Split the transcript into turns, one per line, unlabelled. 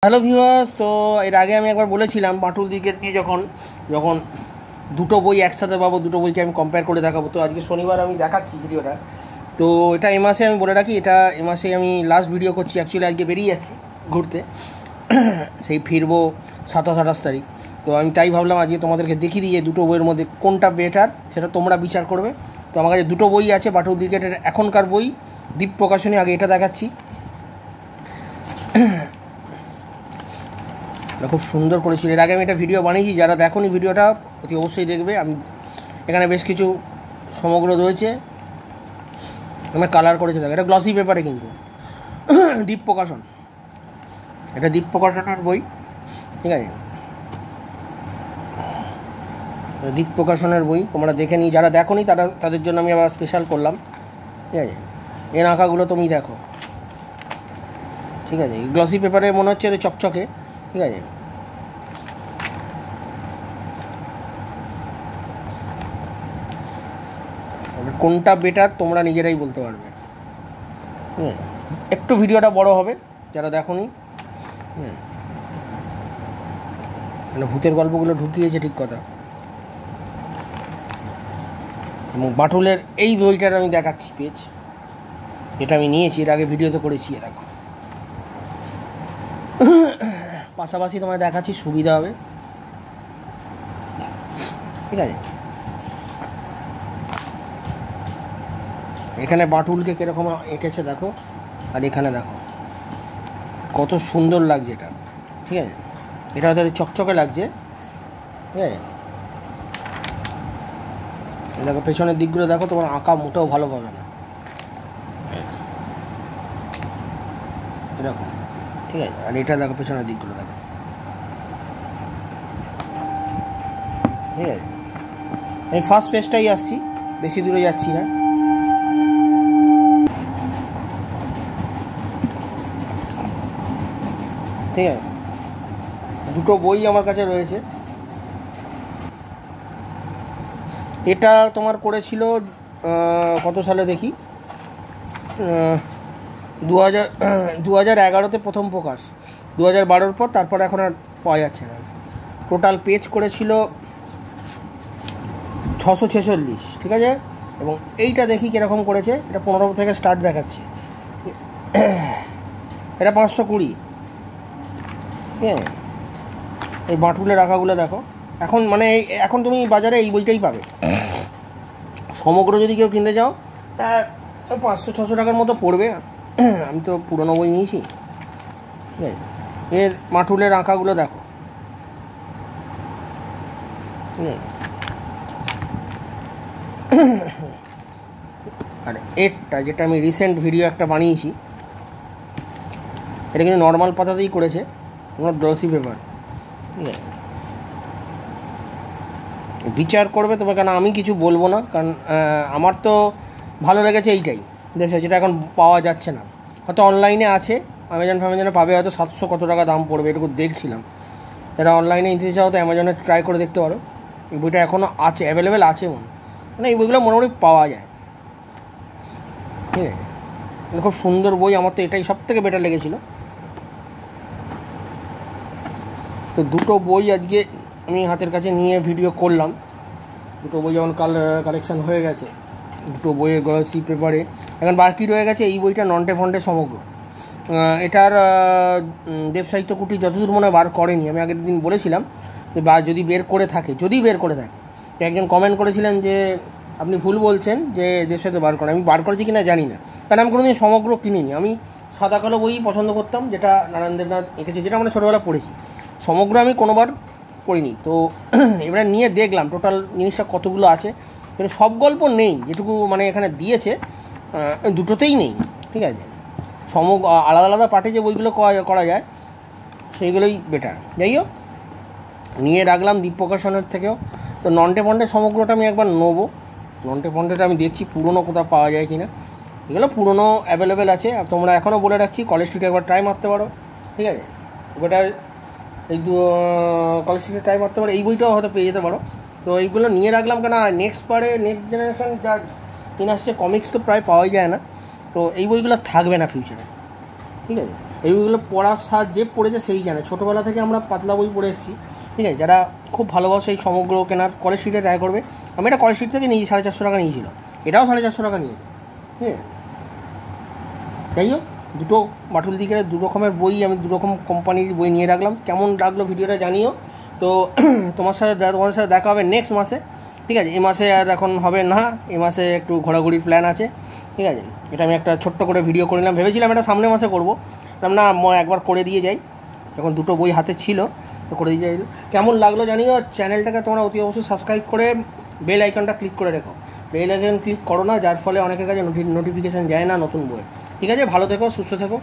Hello viewers, তো এর আগে আমি একবার বলেছিলাম বাটুল দিকের নিয়ে যখন দুটো বই একসাথে পাবো, দুটো বইকে আমি কম্পেয়ার করে দেখাবো। তো আজকে শনিবার আমি দেখাচ্ছি ভিডিওটা। তো এটা এ মাসে আমি বলে রাখি, এটা এ মাসে আমি লাস্ট ভিডিও করছি। অ্যাকচুয়ালি আজকে বেরিয়ে যাচ্ছি ঘুরতে, সেই ফিরবো 27-28 তারিখ। তো আমি তাই ভাবলাম আজকে তোমাদেরকে দেখিয়ে দিয়ে দুটো বইয়ের মধ্যে কোনটা বেটার সেটা তোমরা বিচার করবে। তো আমার কাছে দুটো বই আছে বাটুল দিকের এখনকার বই, দ্বীপ প্রকাশনী। আগে এটা দেখাচ্ছি, খুব সুন্দর করেছিল। এর আগে আমি একটা ভিডিও বানিয়েছি, যারা দেখোনি ভিডিওটা অতি অবশ্যই দেখবে। আমি এখানে বেশ কিছু সমগ্র রয়েছে, আমি কালার করেছে। দেখো, এটা গ্লসি পেপারে, কিন্তু দ্বীপ প্রকাশন, এটা দ্বীপ প্রকাশনের বই, ঠিক আছে? দ্বীপ প্রকাশনের বই তোমরা দেখে নিই, যারা দেখোনি তাদের জন্য আমি আবার স্পেশাল করলাম, ঠিক আছে? এর আঁকাগুলো তুমি দেখো, ঠিক আছে? গ্লসি পেপারে মনে হচ্ছে এটা চকচকে, ঠিক আছে? কোনটা বেটার তোমরা নিজেরাই বলতে পারবে। একটু ভিডিওটা বড় হবে যারা দেখোনি। ভূতের গল্পগুলো ঢুকিয়েছে, ঠিক কথা। এবং বাটুলের এই বইটার আমি দেখাচ্ছি পেজ, যেটা আমি নিয়েছি, এর আগে ভিডিওতে করেছি। দেখো, পাশাপাশি তোমায় দেখাচ্ছি, সুবিধা হবে, ঠিক আছে? এখানে বাটুলকে কীরকম এঁকেছে দেখো, আর এখানে দেখো কত সুন্দর লাগছে এটা, ঠিক আছে? এটা হয়তো চকচকে লাগছে, ঠিক আছে? দেখো পেছনের দিকগুলো দেখো, তোমার আঁকা মোটেও ভালো পাবে না এরকম, ঠিক আছে? আর এটা দেখো পেছনের দিকগুলো দেখো, ঠিক আছে? আমি ফার্স্ট পেজটাই আসছি, বেশি দূরে যাচ্ছি না। ঠিক আছে, দুটো বই আমার কাছে রয়েছে। এটা তোমার করেছিল কত সালে দেখি, 2011-তে প্রথম প্রকাশ, 2012-র পর তারপর এখন আর পাওয়া যাচ্ছে না। টোটাল পেজ করেছিল 646, ঠিক আছে? এবং এইটা দেখি কীরকম করেছে, এটা 15 থেকে স্টার্ট দেখাচ্ছে, এটা 520, ঠিক আছে? এই বাটুলের আঁকাগুলো দেখো, এখন মানে এখন তুমি বাজারে এই বইটাই পাবে। সমগ্র যদি কেউ কিনতে যাও তা 500-600 টাকার মতো পড়বে। আমি তো পুরনো বই নিয়েছি, ঠিক আছে? এর বাটুলের আঁকাগুলো দেখো, ঠিক আছে? আর এরটা যেটা আমি রিসেন্ট ভিডিও একটা বানিয়েছি, এটা কিন্তু নর্মাল পাতাতেই করেছে, তোমার গ্লসি পেপার, ঠিক আছে? বিচার করবে তবে, কারণ আমি কিছু বলবো না, কারণ আমার তো ভালো লেগেছে এইটাই, দেখো, যেটা এখন পাওয়া যাচ্ছে না। হয়তো অনলাইনে আছে, অ্যামাজনে পাবে, হয়তো 700 কত টাকা দাম পড়বে, এটুকু দেখছিলাম। যারা অনলাইনে নিতে চাও তো অ্যামাজনে ট্রাই করে দেখতে পারো। এই বইটা এখনও আছে, অ্যাভেলেবেল আছে, মানে এই বইগুলো মোটামুটি পাওয়া যায়, ঠিক আছে? খুব সুন্দর বই, আমার তো এটাই সব থেকে বেটার লেগেছিলো। তো দুটো বই আজকে আমি হাতের কাছে নিয়ে ভিডিও করলাম। দুটো বই যখন কালেকশান হয়ে গেছে, দুটো বইয়ের গ্লসি পেপারে এখন বাকি রয়ে গেছে এই বইটা, নন্টে ফন্টে সমগ্র। এটার দেব সাহিত্য কুটির যতদূর মনে বার করেনি। আমি আগের দিন বলেছিলাম যে বা যদি বের করে থাকে, একজন কমেন্ট করেছিলেন যে আপনি ভুল বলছেন, যে দেব সাহিত্য বার করে। আমি বার করেছি কিনা জানি না, কারণ আমি কোনোদিন সমগ্র কিনিনি। আমি সাদা কালো বই পছন্দ করতাম, যেটা নারায়ণ দেবনাথ এঁকেছে, যেটা আমরা ছোটোবেলা পড়েছি। সমগ্র আমি কোনোবার পড়িনি। তো এবারে নিয়ে দেখলাম টোটাল জিনিসটা কতগুলো আছে, কিন্তু সব গল্প নেই, যেটুকু মানে এখানে দিয়েছে দুটোতেই নেই, ঠিক আছে? আলাদা আলাদা পার্টে যে বইগুলো করা যায় সেইগুলোই বেটার। যাই হোক, নিয়ে রাখলাম দ্বীপ প্রকাশনের থেকেও। তো নন্টে ফন্টে সমগ্রটা আমি একবার নেবো। নন্টে ফন্টেটা আমি দেখছি পুরনো কোথাও পাওয়া যায় কিনা। এগুলো পুরনো অ্যাভেলেবেল আছে, আর তোমরা এখনও বলে রাখছি কলেজ স্ট্রিটে একবার ট্রাই মারতে পারো, ঠিক আছে? ওটা এই কলেজ স্ট্রিটে ট্রাই মারতে পারো, এই বইটাও হয়তো পেয়ে যেতে পারো। তো এইগুলো নিয়ে রাখলাম, কেন নেক্সট জেনারেশন যা দিন আসছে, কমিক্স তো প্রায় পাওয়াই যায় না, তো এই বইগুলো থাকবে না ফিউচারে, ঠিক আছে? এইগুলো পড়ার সাহায্যে পড়েছে সেই জানে। ছোটোবেলা থেকে আমরা পাতলা বই পড়ে এসেছি, ঠিক আছে। যারা খুব ভালোবাসে এই সমগ্র কেনার, কলেজ স্ট্রিটে ট্রাই করবে। আমি এটা কলেজ স্ট্রিট থেকে নিয়েছি, 450 টাকা নিয়েছিল, এটাও 450 টাকা নিয়েছে, ঠিক আছে। যাই হোক, দুটো বাটুল দিকে দু রকমের বই, আমি দু রকম কোম্পানির বই নিয়ে রাখলাম। কেমন লাগলো ভিডিওটা জানিও। তো তোমাদের সাথে দেখা হবে নেক্সট মাসে, ঠিক আছে। এই মাসে আর এখন হবে না, এই মাসে একটু ঘোরাঘুরির প্ল্যান আছে, ঠিক আছে। এটা আমি একটা ছোট্ট করে ভিডিও করে নিলাম, ভেবেছিলাম এটা সামনের মাসে করবো, না একবার করে দিয়ে যাই, এখন দুটো বই হাতে ছিল তো করে দিয়ে যাই। কেমন লাগলো জানিও। চ্যানেলটাকে তোমরা অতি অবশ্যই সাবস্ক্রাইব করে বেল আইকনটা ক্লিক করে রেখো। বেল আইকন ক্লিক করো না, যার ফলে অনেকের কাছে নোটিফিকেশান যায় না নতুন বই, ঠিক আছে। ভালো থেকো, সুস্থ থেকো।